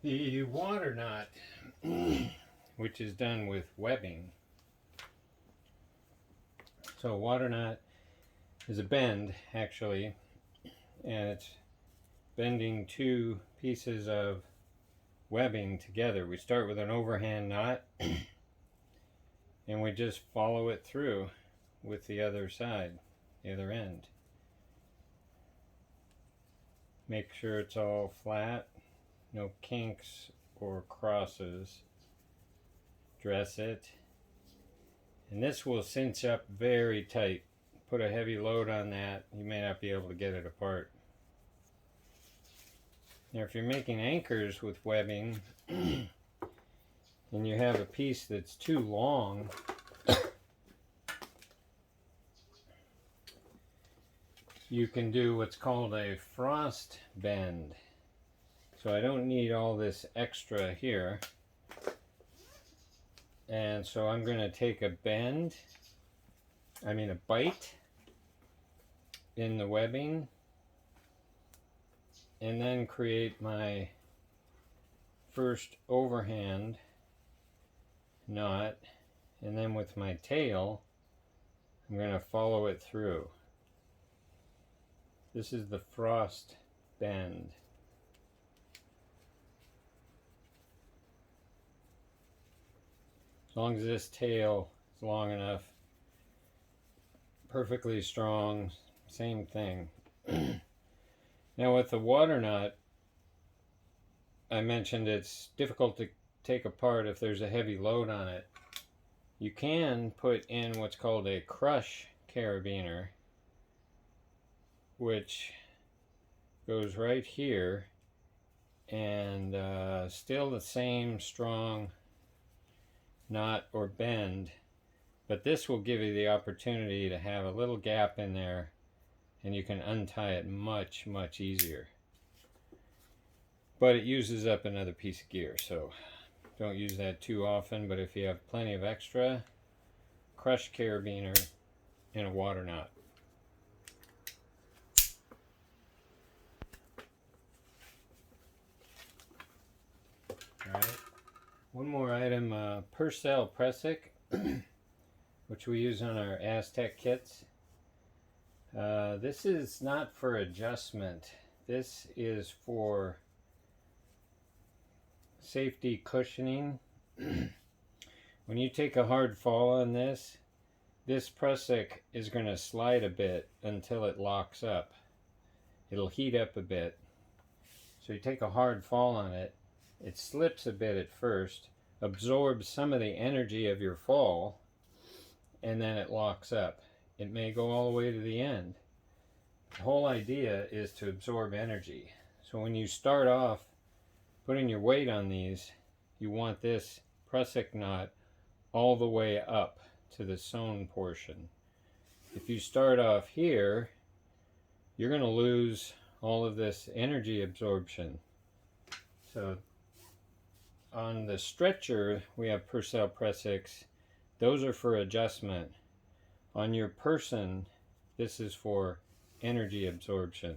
The water knot, which is done with webbing. So a water knot is a bend, actually, and it's bending two pieces of webbing together. We start with an overhand knot and we just follow it through with the other side, the other end. Make sure it's all flat, no kinks or crosses. Dress it, and this will cinch up very tight. Put a heavy load on that, you may not be able to get it apart. Now if you're making anchors with webbing and you have a piece that's too long, you can do what's called a frost bend. So I don't need all this extra here. And so I'm going to take a bite in the webbing, and then create my first overhand knot, and then with my tail I'm going to follow it through. This is the frost bend. As long as this tail is long enough, perfectly strong, same thing. Now with the water knot, I mentioned it's difficult to take apart if there's a heavy load on it. You can put in what's called a crush carabiner, which goes right here, and still the same strong knot or bend, but this will give you the opportunity to have a little gap in there and you can untie it much easier. But it uses up another piece of gear, so don't use that too often. But if you have plenty of extra, crush carabiner and a water knot. Alright, one more item, Purcell Prusik, which we use on our Aztec kits. This is not for adjustment. This is for safety cushioning. When you take a hard fall on this Prusik is going to slide a bit until it locks up. It'll heat up a bit. So you take a hard fall on it, it slips a bit at first, absorbs some of the energy of your fall, and then it locks up. It may go all the way to the end. The whole idea is to absorb energy. So when you start off putting your weight on these, you want this Prusik knot all the way up to the sewn portion. If you start off here, you're going to lose all of this energy absorption. So on the stretcher, we have Purcell Prusiks. Those are for adjustment. On your person, this is for energy absorption.